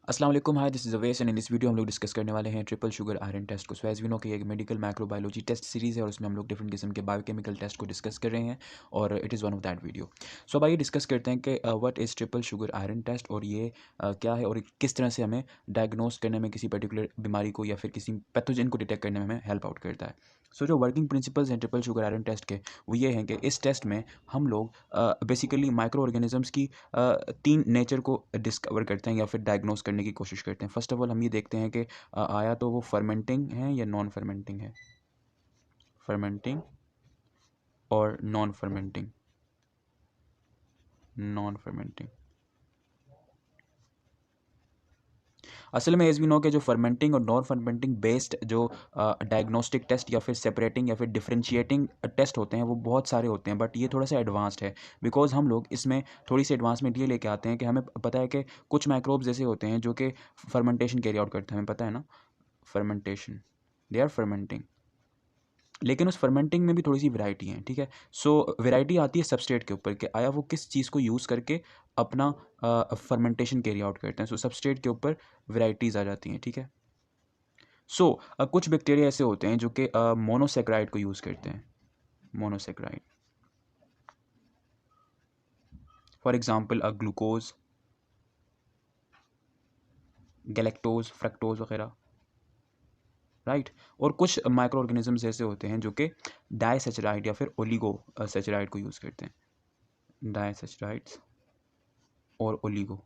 अस्सलाम वालेकुम, hi this is Awais and in this video हम लोग डिस्कस करने वाले हैं ट्रिपल शुगर आयरन टेस्ट को। सो एज़ वी नो कि एक मेडिकल माइक्रोबायोलॉजी टेस्ट सीरीज़ है और उसमें हम लोग डिफरेंट किस्म के बायोकेमिकल टेस्ट को डिस्कस कर रहे हैं और it is one of that video. So अब आइए डिस्कस करते हैं कि what is triple sugar iron test और ये क्या है और किस तरह से हमें डायग्नोस करने में किसी पर्टिकुलर बीमारी को या फिर किसी पैथोजन को डिटेक्ट करने में हमें हेल्प आउट करता है। सो जो वर्किंग प्रिंसिपल्स हैं ट्रिपल शुगर आयरन टेस्ट के, वो ये हैं कि इस टेस्ट में हम लोग बेसिकली माइक्रो ऑर्गेनिजम्स की तीन नेचर को डिस्कवर करते हैं या फिर डायग्नोस करने की कोशिश करते हैं। फर्स्ट ऑफ ऑल हम ये देखते हैं कि आया तो वो फर्मेंटिंग है या नॉन फर्मेंटिंग है, फर्मेंटिंग और नॉन फर्मेंटिंग, नॉन फर्मेंटिंग। असल में एज वी नो के जो फर्मेंटिंग और नॉन फर्मेंटिंग बेस्ड जो डायग्नोस्टिक टेस्ट या फिर सेपरेटिंग या फिर डिफरेंशिएटिंग टेस्ट होते हैं वो बहुत सारे होते हैं, बट ये थोड़ा सा एडवांस्ड है बिकॉज हम लोग इसमें थोड़ी सी एडवांसमेंट ये लेके आते हैं कि हमें पता है कि कुछ माइक्रोब्स ऐसे होते हैं जो कि फर्मेंटेशन कैरी आउट करते हैं, हमें पता है ना, फर्मेंटेशन, दे आर फर्मेंटिंग। लेकिन उस फर्मेंटिंग में भी थोड़ी सी वैरायटी है, ठीक है। सो वैरायटी आती है सबस्ट्रेट के ऊपर कि आया वो किस चीज़ को यूज़ करके अपना फर्मेंटेशन कैरी आउट करते हैं। सो सबस्ट्रेट के ऊपर वैरायटीज़ आ जाती हैं, ठीक है। सो कुछ बैक्टीरिया ऐसे होते हैं जो कि मोनोसेक्राइड को यूज़ करते हैं, monosaccharide, for example glucose, galactose, fructose वगैरह, राइट। और कुछ माइक्रो ऑर्गेनिजम्स ऐसे होते हैं जो कि डाइसेचराइड या फिर ओलिगो सेचराइड को यूज़ करते हैं, डाइसेचराइड्स और ओलिगो,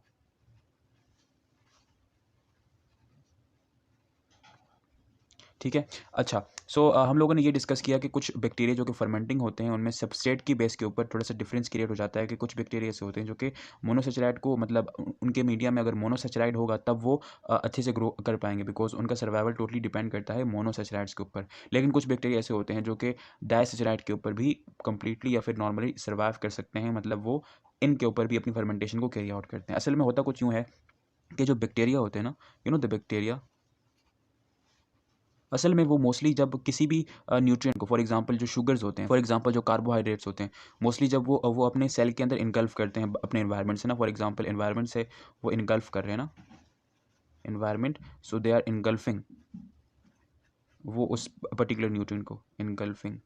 ठीक है। अच्छा, सो हम लोगों ने ये डिस्कस किया कि कुछ बैक्टीरिया जो कि फर्मेंटिंग होते हैं उनमें सबस्ट्रेट की बेस के ऊपर थोड़ा सा डिफरेंस क्रिएट हो जाता है कि कुछ बैक्टीरिया ऐसे होते हैं जो कि मोनोसेचराइड को मतलब उनके मीडिया में अगर मोनोसेचराइड होगा तब वो अच्छे से ग्रो कर पाएंगे बिकॉज उनका सर्वाइवल टोटली डिपेंड करता है मोनोसेचराइड्स के ऊपर। लेकिन कुछ बैक्टीरिया ऐसे होते हैं जो कि डाइसेचराइड के ऊपर भी कंप्लीटली या फिर नॉर्मली सर्वाइव कर सकते हैं, मतलब वो इनके ऊपर भी अपनी फर्मेंटेशन को कैरी आउट करते हैं। असल में होता कुछ यूँ है कि जो बैक्टीरिया होते हैं ना, यू नो द बैक्टीरिया, असल में वो मोस्टली जब किसी भी न्यूट्रिएंट को, फॉर एग्जांपल जो शुगर्स होते हैं, फॉर एग्जांपल जो कार्बोहाइड्रेट्स होते हैं, मोस्टली जब वो अपने सेल के अंदर इनगल्फ करते हैं अपने एनवायरनमेंट से ना, फॉर एग्जांपल एनवायरनमेंट से वो इनगल्फ कर रहे हैं ना, environment, so they are engulfing, वो उस पर्टिकुलर न्यूट्रिएंट को इनगल्फिंग।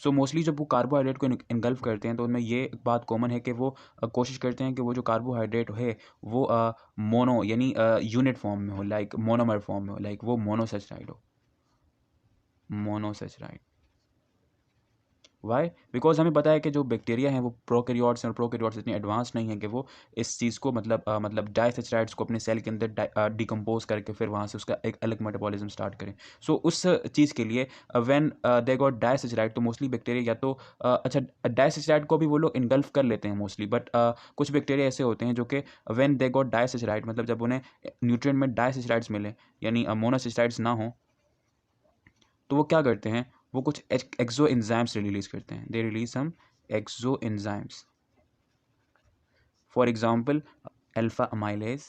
सो मोस्टली जब वो कार्बोहाइड्रेट को इनगल्फ करते हैं तो उनमें ये बात कॉमन है कि वो कोशिश करते हैं कि वो जो कार्बोहाइड्रेट है वो मोनो यानी यूनिट फॉर्म में हो, लाइक मोनोमर फॉर्म में हो, लाइक वो मोनोसेचराइड हो, मोनोसेचराइड। वाई? बिकॉज हमें पता है कि जो बैक्टीरिया हैं वो प्रोकैरियोट्स हैं और प्रोकैरियोट्स इतने एडवांस नहीं है कि वो इस चीज़ को मतलब डाइसेचराइड्स को अपने सेल के अंदर डिकम्पोज करके फिर वहाँ से उसका एक अलग मेटाबॉलिज्म स्टार्ट करें। सो उस चीज़ के लिए व्हेन दे गॉट डाइसेचराइड तो मोस्टली बैक्टीरिया या तो अच्छा, डाइसेचराइड को भी वो लोग इनगल्फ कर लेते हैं मोस्टली, बट कुछ बैक्टीरिया ऐसे होते हैं जो कि व्हेन दे गॉट डाइसेचराइड मतलब जब उन्हें न्यूट्रिएंट में डाइसेचराइड्स मिले यानी मोनोसेचराइड्स ना हो तो वो क्या करते हैं, वो कुछ एक्सो एंजाइम्स रिलीज करते हैं, they release some exo enzymes, for example alpha amylase.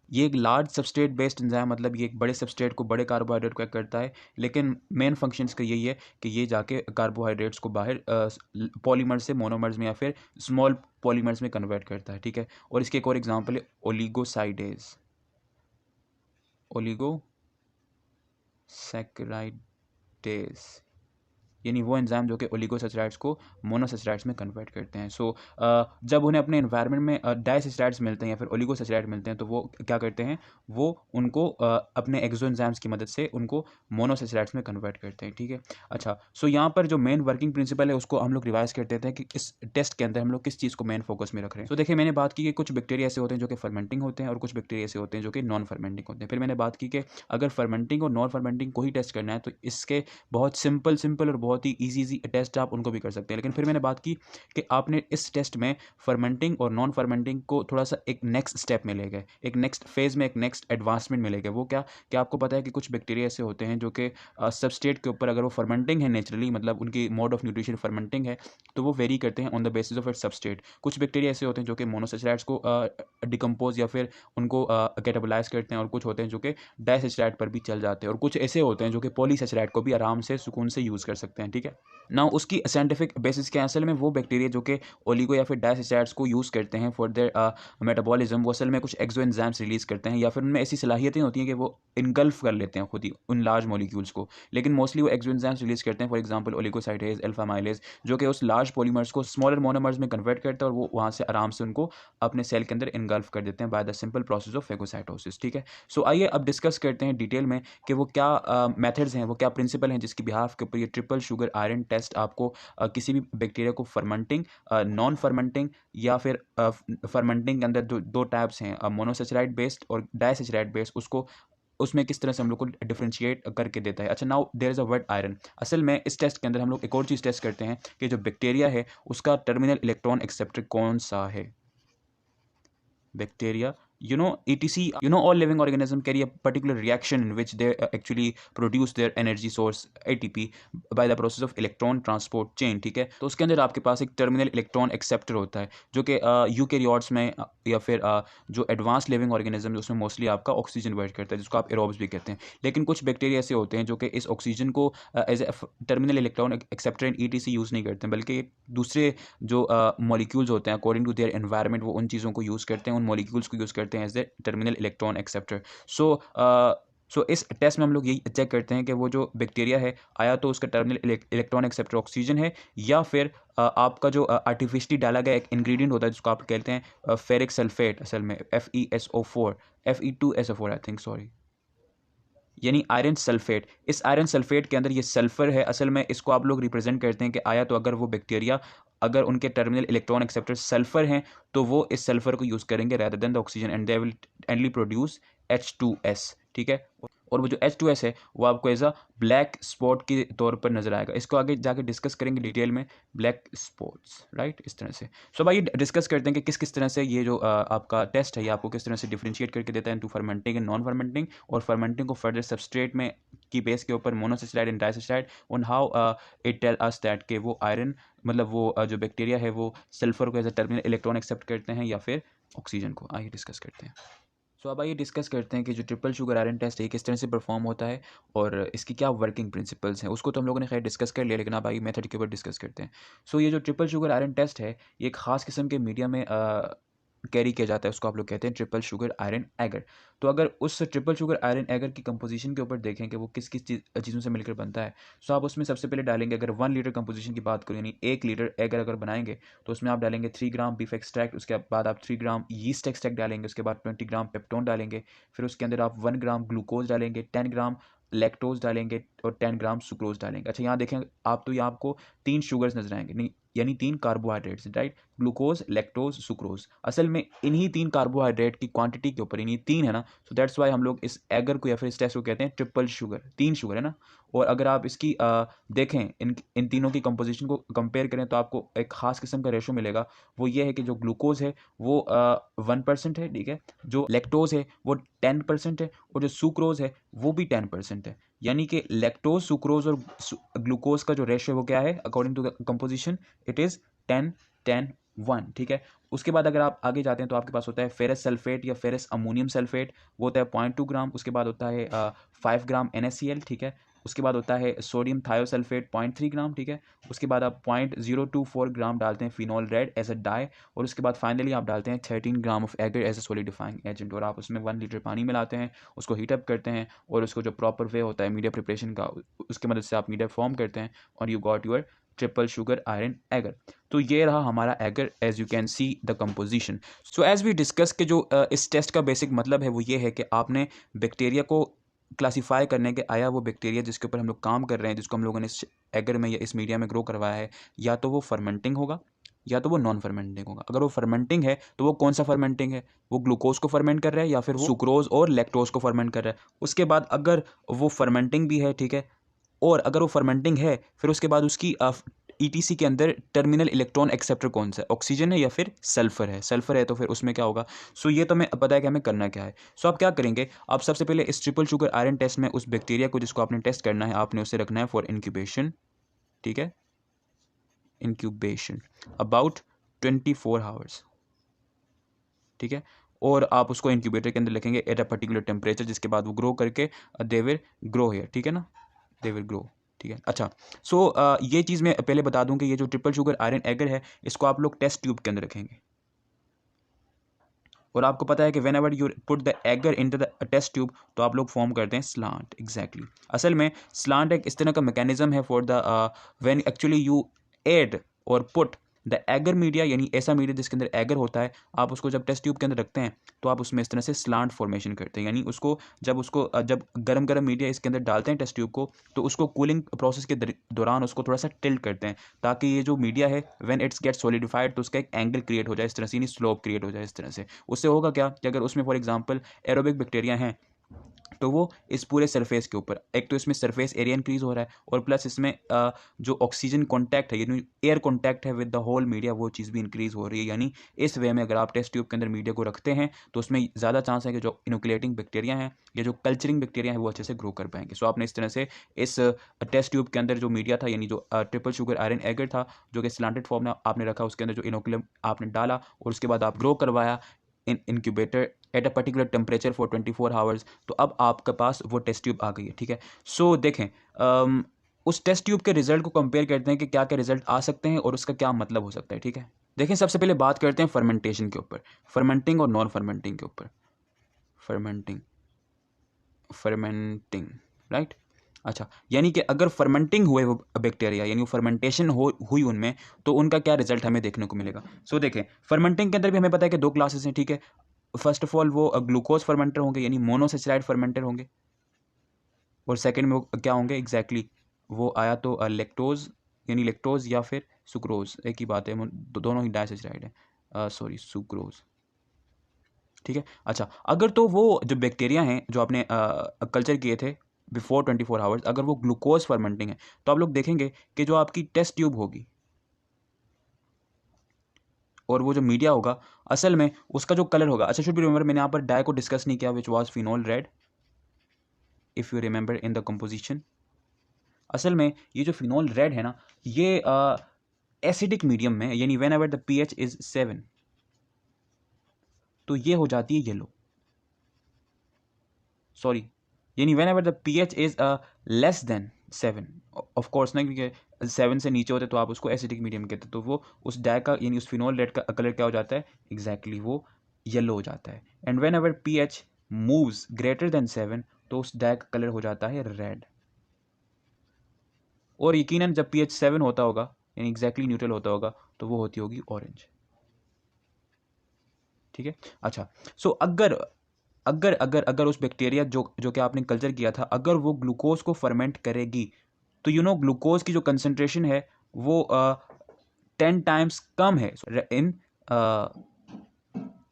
ये एक लार्ज सबस्ट्रेट बेस्ड एंजाइम, मतलब ये एक बड़े सबस्ट्रेट को, बड़े कार्बोहाइड्रेट को करता है, लेकिन मेन फंक्शन इसका यही है कि ये जाके कार्बोहाइड्रेट्स को बाहर पॉलीमर से मोनोमर्स में या फिर स्मॉल पॉलीमर्स में कन्वर्ट करता है, ठीक है। और इसके एक और एग्जांपल है ओलिगोसाइडेज, ओलिगोसैकेराइडेज, यानी वो एंजाइम जो कि ओलिगोसेचराइड्स को मोनोसेचराइड्स में कन्वर्ट करते हैं। सो जब उन्हें अपने एनवायरनमेंट में डाइसेचराइड्स मिलते हैं या फिर ओलिगोसेचराइड मिलते हैं तो वो क्या करते हैं, वो उनको अपने एक्सो एंजाइम्स की मदद से उनको मोनोसेचराइड्स में कन्वर्ट करते हैं, ठीक है। अच्छा, सो यहाँ पर जो मेन वर्किंग प्रिंसिपल है उसको हम लोग रिवाइज करते हैं कि इस टेस्ट के अंदर हम लोग किस चीज़ को मेन फोकस में रख रहे हैं। सो देखिए, मैंने बात की कि कुछ बैक्टीरिया ऐसे होते हैं जो कि फर्मेंटिंग होते हैं और कुछ बैक्टीरिया ऐसे होते हैं जो कि नॉन फर्मेंटिंग होते हैं। फिर मैंने बात की कि अगर फर्मेंटिंग और नॉन फर्मेंटिंग को ही टेस्ट करना है तो इसके बहुत सिंपल और बहुत ही ईजी टेस्ट आप उनको भी कर सकते हैं। लेकिन फिर मैंने बात की कि आपने इस टेस्ट में फर्मेंटिंग और नॉन फर्मेंटिंग को थोड़ा सा एक नेक्स्ट स्टेप में ले गए, एक नेक्स्ट फेज में, एक नेक्स्ट एडवांसमेंट में ले गए। वो क्या, कि आपको पता है कि कुछ बैक्टीरिया ऐसे होते हैं जो कि सबस्ट्रेट के ऊपर अगर वो फर्मेंटिंग है नेचुरली, मतलब उनकी मोड ऑफ न्यूट्रिशन फर्मेंटिंग है, तो वो वेरी करते हैं on the basis of it substrate. कुछ बैक्टीरिया ऐसे होते हैं जो कि मोनोसेचराइड्स को डिकम्पोज या फिर उनको कैटाबोलाइज करते हैं, और कुछ होते हैं जो कि डाइसेचराइड पर भी चल जाते हैं, और कुछ ऐसे होते हैं जो कि पॉलीसेचराइड को भी आराम से सुकून से यूज़ कर सकते हैं। सकते हैं, ठीक है। ना उसकी साइंटिफिक बेसिस क्या है, असल में वो बैक्टीरिया जो कि ओलिगो या फिर डायसिस्टार्ड्स को यूज़ करते हैं फॉर देयर मेटाबॉलिज्म, वो असल में कुछ एक्सो एंजाइम्स रिलीज़ करते हैं या फिर उनमें ऐसी सलाहियतें होती हैं कि वो इनगल्फ कर लेते हैं खुद ही उन लार्ज मॉलिक्यूल्स को, लेकिन मोस्टली वो एक्सो एंजाइम्स रिलीज़ करते हैं। फॉर एग्जांपल ओलिगोसाइडेज, अल्फा माइलेज, जो कि उस लार्ज पॉलीमर्स को स्मॉलर मोनोमर्स में कन्वर्ट करते हैं और वो वहाँ से आराम से उनको अपने सेल के अंदर इनगल्फ कर देते हैं by the simple process of phagocytosis, ठीक है। सो आइए अब डिस्कस करते हैं डिटेल में कि वो क्या मेथड्स हैं, वो क्या प्रिंसिपल हैं जिसकी बिहाफ के ऊपर ये ट्रिपल शुगर आयरन टेस्ट आपको किसी भी बैक्टीरिया को फर्मेंटिंग, नॉन फर्मेंटिंग या फिर फर्मेंटिंग के अंदर जो दो टाइप्स हैं, मोनोसेचराइड बेस्ड और डाइसेचराइड बेस्ड, उसको उसमें किस तरह से हम लोग को डिफरेंशिएट करके देता है। अच्छा, now there is a word iron. असल में इस टेस्ट के अंदर हम लोग एक और चीज़ टेस्ट करते हैं कि जो बैक्टीरिया है उसका टर्मिनल इलेक्ट्रॉन एक्सेप्टर कौन सा है। Bacteria, etc, all living organism carry a particular reaction in which they actually produce their energy source ATP by the process of electron transport chain, ठीक है। तो उसके अंदर आपके पास एक टर्मिनल इलेक्ट्रॉन एक्सेप्टर होता है जो कि यूकेरियोट्स में या फिर जो एडवांस लिविंग ऑर्गेनिज्म उसमें मोस्टली आपका ऑक्सीजन वर्क करता है, जिसको आप एरोब्स भी कहते हैं। लेकिन कुछ बैक्टीरिया ऐसे होते हैं जो कि इस ऑक्सीजन को as a terminal electron acceptor in ETC use नहीं करते हैं, बल्कि दूसरे जो मॉलिक्यूल्स होते हैं अकॉर्डिंग टू देयर एनवायरनमेंट वो उन चीज़ों को यूज़ करते हैं, उन मॉलिक्यूल्स को यूज़ करते हैं as a terminal electron acceptor. So इस टेस्ट में हम लोग यही चेक करते हैं कि वो जो बैक्टीरिया है आया तो उसका टर्मिनल इलेक्ट्रॉन एक्सेप्टर ऑक्सीजन है या फिर आपका जो आर्टिफिशियली डाला गया एक इंग्रेडिएंट होता है जिसको आप कहते हैं फेरिक सल्फेट, असल में FeSO4 Fe2SO4 I think, sorry, यानी आयरन सल्फेट। इस आयरन सल्फेट के अंदर ये सल्फर है, असल में इसको आप लोग रिप्रेजेंट करते हैं कि आया तो अगर वो बैक्टीरिया अगर उनके टर्मिनल इलेक्ट्रॉन एक्सेप्टर सल्फर हैं तो वो इस सल्फर को यूज़ करेंगे rather than the oxygen and they will एंडली प्रोड्यूस H2S, ठीक है। और वो जो H2S है वो आपको एज अ ब्लैक स्पॉट के तौर पर नजर आएगा। इसको आगे जाके डिस्कस करेंगे डिटेल में, ब्लैक स्पॉट्स, राइट, इस तरह से। सो भाई डिस्कस करते हैं कि किस किस तरह से ये जो आपका टेस्ट है ये आपको किस तरह से डिफरेंशिएट करके देता है into fermenting and non fermenting, और फर्मेंटिंग को फर्दर सबस्ट्रेट में की बेस के ऊपर monosaccharide and disaccharide, on how it tell us that के वो आयरन मतलब वो जो बैक्टीरिया है वो सल्फर को as a terminal electron accept करते हैं या फिर ऑक्सीजन को। आइए डिस्कस करते हैं। सो अब आइए डिस्कस करते हैं कि जो ट्रिपल शुगर आयरन टेस्ट है किस तरह से परफॉर्म होता है और इसकी क्या वर्किंग प्रिंसिपल्स हैं। उसको तो हम लोगों ने खैर डिस्कस कर लिया, लेकिन अब आइए मेथड के ऊपर डिस्कस करते हैं। सो ये जो ट्रिपल शुगर आयरन टेस्ट है ये एक ख़ास किस्म के मीडिया में कैरी किया जाता है, उसको आप लोग कहते हैं ट्रिपल शुगर आयरन एगर। तो अगर उस ट्रिपल शुगर आयरन एगर की कंपोजिशन के ऊपर देखें कि वो किस किस चीज़ों से मिलकर बनता है, सो आप उसमें सबसे पहले डालेंगे, अगर 1 लीटर कंपोजिशन की बात करें यानी 1 लीटर एगर अगर बनाएंगे तो उसमें आप डालेंगे 3 ग्राम बीफ एक्सट्रैक्ट, उसके बाद आप 3 ग्राम यीस्ट एक्सट्रैक्ट डालेंगे, उसके बाद 20 ग्राम पेप्टोन डालेंगे, फिर उसके अंदर आप 1 ग्राम ग्लूकोज डालेंगे, 10 ग्राम लैक्टोज डालेंगे और 10 ग्राम सुक्रोज डालेंगे। अच्छा, यहाँ देखें आप तो यहाँ आपको 3 शुगर्स नजर आएंगे, नहीं यानी 3 carbohydrates, right, glucose, lactose, sucrose. असल में इन्हीं 3 कार्बोहाइड्रेट की क्वांटिटी के ऊपर, इन्हीं 3 है ना, सो दैट्स वाई हम लोग इस एगर को या फिर इस टेस्ट को कहते हैं ट्रिपल शुगर, 3 शुगर है ना। और अगर आप इसकी देखें इन तीनों की कंपोजिशन को कंपेयर करें तो आपको एक खास किस्म का रेशो मिलेगा। वो ये है कि जो ग्लूकोज है वो 1% है, ठीक है, जो लैक्टोज है वो 10% है और जो सुक्रोज है वो भी 10% है। यानी कि लैक्टोज, सुक्रोज और ग्लूकोज का जो रेशो है वो क्या है according to the composition, it is 10-10-1, ठीक है। उसके बाद अगर आप आगे जाते हैं तो आपके पास होता है फेरस सल्फेट या फेरस अमोनियम सल्फेट, वो होता है 0.2 ग्राम। उसके बाद होता है 5 ग्राम NaCl, ठीक है। उसके बाद होता है सोडियम थायोसल्फेट 0.3 ग्राम, ठीक है। उसके बाद आप 0.024 ग्राम डालते हैं phenol red as a dye, और उसके बाद फाइनली आप डालते हैं 13 gram of agar as a solidifying agent, और आप उसमें 1 लीटर पानी मिलाते हैं, उसको हीटअप करते हैं और उसको जो प्रॉपर वे होता है मीडिया प्रिपरेशन का उसकी मदद से आप मीडिया फॉर्म करते हैं और you got your triple sugar iron agar. तो ये रहा हमारा agar as you can see the composition. So as we discuss के जो इस टेस्ट का बेसिक मतलब है वो ये है कि आपने बैक्टीरिया को क्लासीफाई करने के आया वो बैक्टीरिया जिसके ऊपर हम लोग काम कर रहे हैं, जिसको हम लोगों ने इस एगर में या इस मीडिया में ग्रो करवाया है, या तो वो फर्मेंटिंग होगा या तो वो नॉन फर्मेंटिंग होगा। अगर वो फर्मेंटिंग है तो वो कौन सा फर्मेंटिंग है, वो ग्लूकोज को फर्मेंट कर रहा है या फिर वो सुक्रोज और लैक्टोज को फर्मेंट कर रहा है। उसके बाद अगर वो फर्मेंटिंग भी है, ठीक है, और अगर वो फर्मेंटिंग है फिर उसके बाद उसकी ETC के अंदर टर्मिनल इलेक्ट्रॉन एक्सेप्टर कौन सा है, ऑक्सीजन है या फिर सल्फर है। सल्फर है तो फिर उसमें क्या होगा। सो ये तो हमें पता है कि हमें करना क्या है। सो आप क्या करेंगे, आप सबसे पहले इस ट्रिपल शुगर आयरन टेस्ट में उस बैक्टीरिया को जिसको आपने टेस्ट करना है आपने उसे रखना है फॉर इंक्यूबेशन, ठीक है, इंक्यूबेशन अबाउट 24 आवर्स, ठीक है। और आप उसको इंक्यूबेटर के अंदर रखेंगे एट अ पर्टिकुलर टेम्परेचर, जिसके बाद वो ग्रो करके दे विल ग्रो हियर, ठीक है ना, दे विल ग्रो। ठीक है। अच्छा, सो ये चीज़ मैं पहले बता दूं कि ये जो ट्रिपल शुगर आयरन एगर है इसको आप लोग टेस्ट ट्यूब के अंदर रखेंगे, और आपको पता है कि whenever you put the agar into the test tube तो आप लोग फॉर्म करते हैं स्लांट। एग्जैक्टली असल में स्लांट एक इस तरह का मैकेनिज्म है for the when actually you add और पुट द एगर मीडिया, यानी ऐसा मीडिया जिसके अंदर एगर होता है, आप उसको जब टेस्ट ट्यूब के अंदर रखते हैं तो आप उसमें इस तरह से स्लांट फॉर्मेशन करते हैं, यानी उसको जब गरम गरम मीडिया इसके अंदर डालते हैं टेस्ट ट्यूब को, तो उसको कूलिंग प्रोसेस के दौरान उसको थोड़ा सा टिल्ट करते हैं ताकि ये जो मीडिया है व्हेन इट्स गेट सॉलिडिफाइड तो उसका एक एंगल क्रिएट हो जाए इस तरह से, यानी स्लोप क्रिएट हो जाए इस तरह से। उससे होगा क्या कि अगर उसमें फॉर एग्जांपल एरोबिक बैक्टीरिया हैं तो वो इस पूरे सरफेस के ऊपर, एक तो इसमें सरफेस एरिया इंक्रीज हो रहा है और प्लस इसमें जो ऑक्सीजन कॉन्टैक्ट है यानी एयर कॉन्टैक्ट है विद द होल मीडिया वो चीज़ भी इंक्रीज हो रही है। यानी इस वे में अगर आप टेस्ट ट्यूब के अंदर मीडिया को रखते हैं तो उसमें ज़्यादा चांस है कि जो इनोकुलेटिंग बैक्टीरिया हैं या जो कल्चरिंग बैक्टीरिया हैं वो अच्छे से ग्रो कर पाएंगे। सो आपने इस तरह से इस टेस्ट ट्यूब के अंदर जो मीडिया था यानी जो ट्रिपल शुगर आयरन एगर था जो कि स्लांटेड फॉर्म में आपने रखा, उसके अंदर जो इनोकुलम आपने डाला और उसके बाद आप ग्रो करवाया in incubator at a particular temperature for 24 hours, तो अब आपके पास वो टेस्ट ट्यूब आ गई है। ठीक है, सो देखें उस टेस्ट ट्यूब के रिजल्ट को कंपेयर करते हैं कि क्या क्या रिजल्ट आ सकते हैं और उसका क्या मतलब हो सकता है। ठीक है, देखें सबसे पहले बात करते हैं फर्मेंटेशन के ऊपर, फर्मेंटिंग और नॉन फर्मेंटिंग के ऊपर। Fermenting right. अच्छा, यानी कि अगर फर्मेंटिंग हुए वो बैक्टीरिया यानी फर्मेंटेशन हुई उनमें तो उनका क्या रिजल्ट हमें देखने को मिलेगा। सो देखें फर्मेंटिंग के अंदर भी हमें पता है कि दो क्लासेस हैं। ठीक है, फर्स्ट ऑफ ऑल वो ग्लूकोज फर्मेंटर होंगे यानी मोनोसेचराइड फर्मेंटर होंगे, और सेकंड में वो क्या होंगे एग्जैक्टली वो आया तो लेक्टोज यानी लेक्टोज या फिर सुक्रोज, एक ही बात है, दोनों ही डाइसेचराइड है, सॉरी सुक्रोज। ठीक है, अच्छा अगर तो वो जो बैक्टीरिया हैं जो आपने कल्चर किए थे बिफोर 24 आवर्स अगर वो ग्लूकोज फर्मेंटिंग है तो आप लोग देखेंगे कि जो आपकी टेस्ट ट्यूब होगी और वो जो मीडिया होगा असल में उसका जो कलर होगा, अच्छा शुड बी रिमेंबर मैंने यहाँ पर डाई को डिस्कस नहीं किया which was phenol red if you remember in the composition. असल में ये जो फिनोल रेड है ना ये एसिडिक मीडियम में यानी when ever the pH is 7 तो ये हो जाती है येलो, सॉरी यानी when ever the pH is less than 7 of course ना, क्योंकि 7 से नीचे होते तो आप उसको एसिडिक मीडियम कहते, तो वो उस डाई का यानी उस फिनोल रेड का कलर क्या हो जाता है एग्जैक्टली वो येलो हो जाता है। And when ever pH moves greater than 7 तो उस डाई का कलर हो जाता है रेड, और यकीनन जब pH 7 होता होगा यानी एग्जैक्टली न्यूट्रल होता होगा तो वो होती होगी ऑरेंज। ठीक है, अच्छा सो अगर अगर अगर अगर उस बैक्टीरिया जो कि आपने कल्चर किया था अगर वो ग्लूकोज को फर्मेंट करेगी तो यू नो ग्लूकोज की जो कंसंट्रेशन है वो 10 टाइम्स कम है इन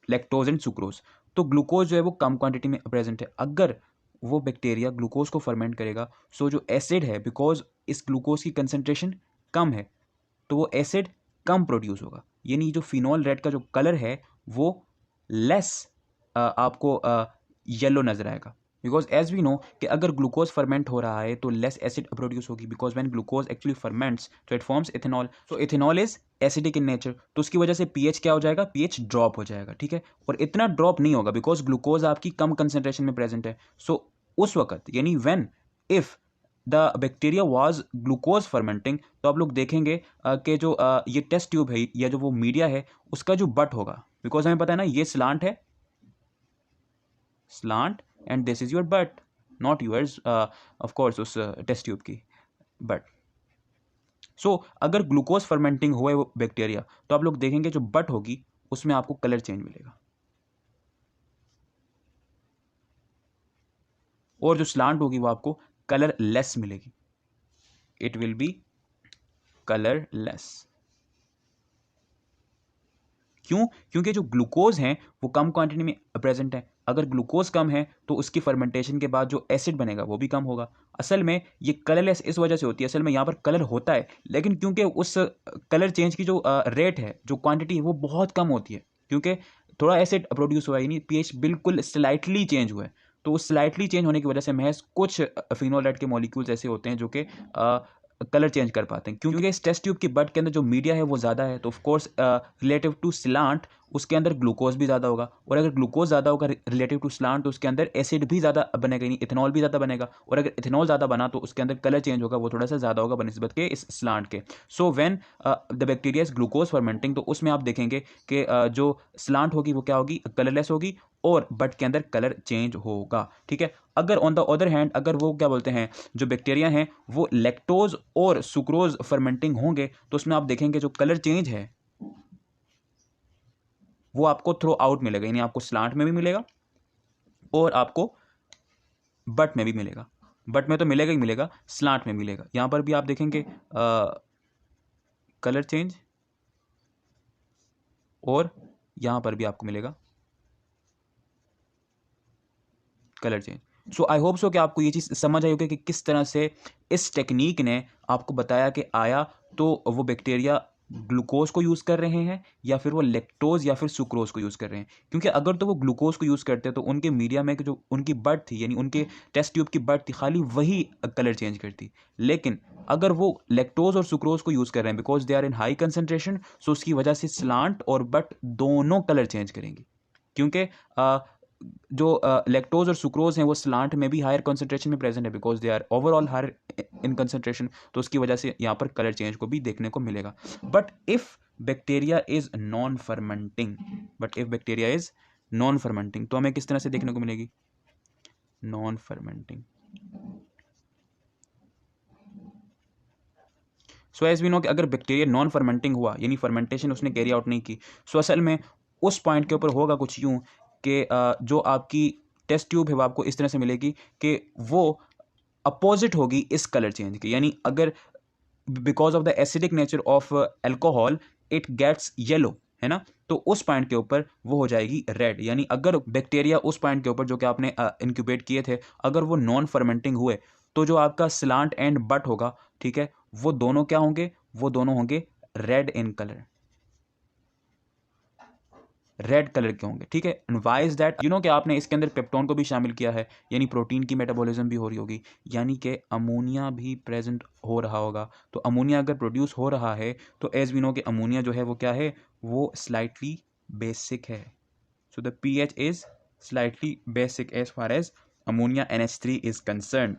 लैक्टोज एंड सुक्रोज, तो ग्लूकोज जो है वो कम क्वांटिटी में प्रेजेंट है। अगर वो बैक्टीरिया ग्लूकोज को फर्मेंट करेगा सो जो एसिड है बिकॉज इस ग्लूकोज की कंसंट्रेशन कम है तो वो एसिड कम प्रोड्यूस होगा, यानी जो फिनोल रेड का जो कलर है वो लेस आपको येलो नजर आएगा बिकॉज एज वी नो कि अगर ग्लूकोज फर्मेंट हो रहा है तो लेस एसिड प्रोड्यूस होगी बिकॉज व्हेन ग्लूकोज एक्चुअली फर्मेंट्स तो it forms ethanol, so ethanol is acidic in nature, तो उसकी वजह से पीएच क्या हो जाएगा, पीएच ड्रॉप हो जाएगा। ठीक है, और इतना ड्रॉप नहीं होगा बिकॉज ग्लूकोज आपकी कम कंसेंट्रेशन में प्रेजेंट है। सो उस वक्त यानी when if the bacteria was glucose fermenting तो आप लोग देखेंगे कि जो ये टेस्ट ट्यूब है या जो वो मीडिया है उसका जो बट होगा, बिकॉज हमें पता है ना ये स्लांट है, slant and this is your but, not yours of course उस टेस्ट ट्यूब की बट। सो अगर ग्लूकोज फर्मेंटिंग हुआ है वो बैक्टीरिया तो आप लोग देखेंगे जो बट होगी उसमें आपको कलर चेंज मिलेगा, और जो स्लांट होगी वो आपको कलर लेस मिलेगी, it will be colour less. क्यों? क्योंकि जो ग्लूकोज हैं वो कम क्वांटिटी में प्रेजेंट है, अगर ग्लूकोज कम है तो उसकी फर्मेंटेशन के बाद जो एसिड बनेगा वो भी कम होगा। असल में ये कलरलेस इस वजह से होती है, असल में यहाँ पर कलर होता है लेकिन क्योंकि उस कलर चेंज की जो रेट है जो क्वांटिटी है वो बहुत कम होती है, क्योंकि थोड़ा एसिड प्रोड्यूस हुआ है यानी पीएच बिल्कुल स्लाइटली चेंज हुआ है, तो उस स्लाइटली चेंज होने की वजह से महज कुछ फिनोल रेड के मॉलिक्यूल्स ऐसे होते हैं जो कि कलर चेंज कर पाते हैं। क्योंकि इस टेस्ट ट्यूब की बट के अंदर जो मीडिया है वो ज़्यादा है तो of course relative to slant उसके अंदर ग्लूकोज भी ज़्यादा होगा, और अगर ग्लूकोज ज़्यादा होगा रिलेटिव टू स्लांट तो उसके अंदर एसिड भी ज़्यादा बनेगा, यानी इथेनॉल भी ज़्यादा बनेगा, और अगर इथेनॉल ज़्यादा बना तो उसके अंदर कलर चेंज होगा, वो थोड़ा सा ज़्यादा होगा बनिस्बत के इस स्लांट के। So when the bacteria is glucose fermenting, तो उसमें आप देखेंगे कि जो स्लांट होगी वो क्या होगी, कलरलेस होगी, और बट के अंदर कलर चेंज होगा, ठीक है। अगर ऑन द अदर हैंड अगर वो क्या बोलते हैं जो बैक्टीरिया हैं वो लैक्टोज और सुक्रोज फर्मेंटिंग होंगे, तो उसमें आप देखेंगे जो कलर चेंज है वो आपको थ्रू आउट मिलेगा, यानी आपको स्लांट में भी मिलेगा और आपको बट में भी मिलेगा। बट में तो मिलेगा ही मिलेगा, स्लांट में मिलेगा। यहां पर भी आप देखेंगे कलर चेंज, और यहां पर भी आपको मिलेगा कलर चेंज। सो आई होप सो कि आपको ये चीज़ समझ आई होगी कि किस तरह से इस टेक्निक ने आपको बताया कि आया तो वो बैक्टीरिया ग्लूकोज को यूज़ कर रहे हैं या फिर वो लेक्टोज या फिर सुक्रोज को यूज़ कर रहे हैं। क्योंकि अगर तो वो ग्लूकोज को यूज़ करते तो उनके मीडिया में जो उनकी बड थी, यानी उनके टेस्ट ट्यूब की बड थी, खाली वही कलर चेंज करती। लेकिन अगर वो लेक्टोज और सुक्रोज को यूज़ कर रहे हैं because they are in high concentration, so उसकी वजह से स्लांट और बट दोनों कलर चेंज करेंगे। क्योंकि जो लैक्टोज और सुक्रोज हैं वो स्लांट में भी हायर कंसंट्रेशन में प्रेजेंट है because they are overall higher in concentration, तो उसकी वजह से यहाँ पर कलर चेंज को भी देखने को मिलेगा। But if bacteria is non fermenting, तो हमें किस तरह से देखने को मिलेगी, non fermenting. So as we know कि अगर बैक्टीरिया नॉन फर्मेंटिंग हुआ यानी फर्मेंटेशन उसने कैरी आउट नहीं की, सो असल में उस पॉइंट के ऊपर होगा कुछ यूं कि जो आपकी टेस्ट ट्यूब है वो आपको इस तरह से मिलेगी कि वो अपोजिट होगी इस कलर चेंज के। यानी अगर because of the acidic nature of alcohol it gets yellow, है ना, तो उस पॉइंट के ऊपर वो हो जाएगी रेड। यानी अगर बैक्टीरिया उस पॉइंट के ऊपर जो कि आपने इंक्यूबेट किए थे अगर वो नॉन फर्मेंटिंग हुए, तो जो आपका स्लांट एंड बट होगा, ठीक है, वो दोनों क्या होंगे, वो दोनों होंगे red in colour, red colour के होंगे, ठीक है। And why is that, you know कि आपने इसके अंदर पेप्टोन को भी शामिल किया है, यानी प्रोटीन की मेटाबॉलिज्म भी हो रही होगी, यानी कि अमोनिया भी प्रेजेंट हो रहा होगा। तो अमोनिया अगर प्रोड्यूस हो रहा है तो एज वी नो कि अमोनिया जो है वो क्या है, वो स्लाइटली बेसिक है। So the pH is slightly basic as far as ammonia NH3 is concern.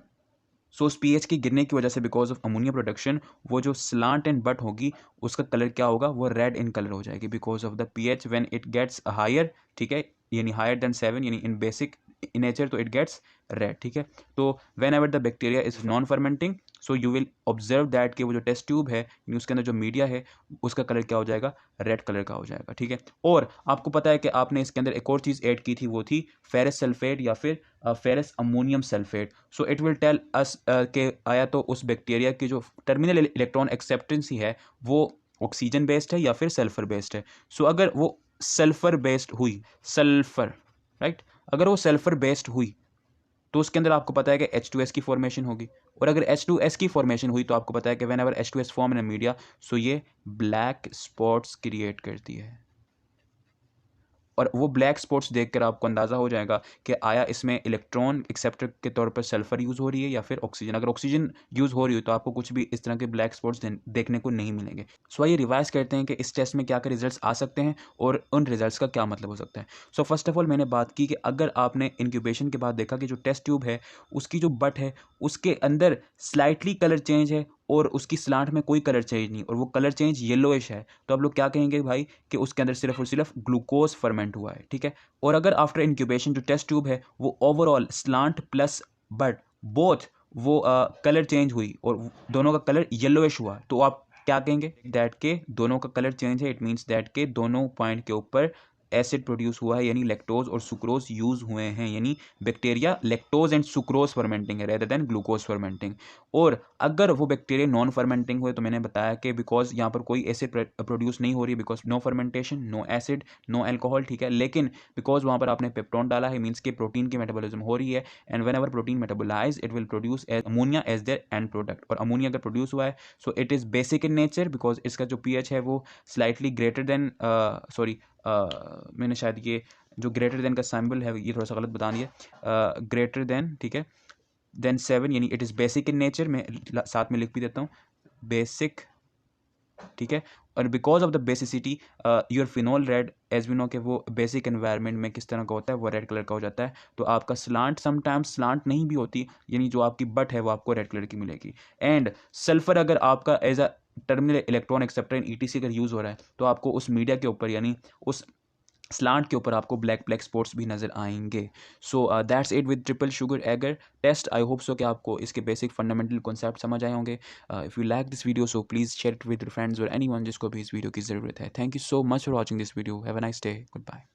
So उस pH के गिरने की वजह से बिकॉज ऑफ अमोनिया प्रोडक्शन वो जो स्लांट एंड बट होगी उसका कलर क्या होगा, वो रेड इन कलर हो जाएगी because of the pH when it gets higher, ठीक है, यानी हायर देन 7, यानी इन बेसिक इन नेचर, तो इट गेट्स रेड, ठीक है। तो whenever the bacteria is non fermenting, so you will observe that कि वो जो टेस्ट ट्यूब है यानी उसके अंदर जो मीडिया है उसका कलर क्या हो जाएगा, रेड कलर का हो जाएगा, ठीक है। और आपको पता है कि आपने इसके अंदर एक और चीज़ ऐड की थी, वो थी फेरस सल्फेट या फिर ferrous ammonium sulphate. So it will tell us के आया तो उस बैक्टीरिया की जो टर्मिनल इलेक्ट्रॉन एक्सेप्टेंसी है वो ऑक्सीजन बेस्ड है या फिर सल्फर बेस्ड है। सो अगर वो सल्फर बेस्ड हुई, सल्फर, राइट, अगर वो सल्फर बेस्ड हुई तो उसके अंदर आपको पता है कि H2S की फॉर्मेशन होगी, और अगर H2S की फॉर्मेशन हुई तो आपको पता है कि whenever H2S form in media, so ये ब्लैक स्पॉट्स क्रिएट करती है। और वो ब्लैक स्पॉट्स देखकर आपको अंदाज़ा हो जाएगा कि आया इसमें इलेक्ट्रॉन एक्सेप्टर के तौर पर सल्फर यूज़ हो रही है या फिर ऑक्सीजन। अगर ऑक्सीजन यूज़ हो रही हो तो आपको कुछ भी इस तरह के ब्लैक स्पॉट्स देखने को नहीं मिलेंगे। सो आइए रिवाइज करते हैं कि इस टेस्ट में क्या क्या रिजल्ट्स आ सकते हैं और उन रिजल्ट्स का क्या मतलब हो सकता है। सो फर्स्ट ऑफ ऑल मैंने बात की कि अगर आपने इंक्यूबेशन के बाद देखा कि जो टेस्ट ट्यूब है उसकी जो बट है उसके अंदर स्लाइटली कलर चेंज है और उसकी स्लांट में कोई कलर चेंज नहीं और वो कलर चेंज येलोइश है, तो आप लोग क्या कहेंगे भाई कि उसके अंदर सिर्फ और सिर्फ ग्लूकोज फर्मेंट हुआ है, ठीक है। और अगर आफ्टर इंक्यूबेशन जो टेस्ट ट्यूब है वो overall slant plus but both वो कलर चेंज हुई और दोनों का कलर येलोइश हुआ, तो आप क्या कहेंगे दैट के दोनों का कलर चेंज है। इट मीन्स दैट के दोनों पॉइंट के ऊपर एसिड प्रोड्यूस हुआ है, यानी लैक्टोज और सुक्रोज यूज हुए हैं, यानी bacteria lactose and sucrose fermenting है रेदर देन ग्लूकोज फर्मेंटिंग। और अगर वो बैक्टीरिया नॉन फर्मेंटिंग हुए तो मैंने बताया कि बिकॉज यहाँ पर कोई एसिड प्रोड्यूस नहीं हो रही है because no fermentation, no acid, no alcohol, ठीक है। लेकिन बिकॉज वहाँ पर आपने पेप्टोन डाला है मीन्स के प्रोटीन की मेटाबॉलिज्म हो रही है, and whenever protein metabolise it will produce ammonia as their end product. और अमोनिया अगर प्रोड्यूस हुआ है so it is basic in nature because इसका जो pH है वो स्लाइटली ग्रेटर देन मैंने शायद ये जो ग्रेटर देन का सिंबल है ये थोड़ा सा गलत बता दिया, ग्रेटर देन, ठीक है, देन 7, यानी it is basic in nature. मैं साथ में लिख भी देता हूँ बेसिक ठीक है। और because of the basicity your phenol red, as we know कि वो बेसिक एनवायरनमेंट में किस तरह का होता है, वो रेड कलर का हो जाता है। तो आपका स्लांट समटाइम्स स्लांट नहीं भी होती, यानी जो आपकी बट है वो आपको रेड कलर की मिलेगी। एंड सल्फर अगर आपका as a terminal electron acceptor in ETC अगर यूज़ हो रहा है तो आपको उस मीडिया के ऊपर यानी उस स्लांट के ऊपर आपको ब्लैक ब्लैक स्पॉट्स भी नज़र आएंगे। So that's it with triple sugar agar test. I hope so कि आपको इसके बेसिक फंडामेंटल कॉन्सेप्ट समझ आए होंगे। If you like this video so please share it with friends और एनीवन जिसको भी इस वीडियो की ज़रूरत है। Thank you so much for watching this video. Have a nice day. Good bye.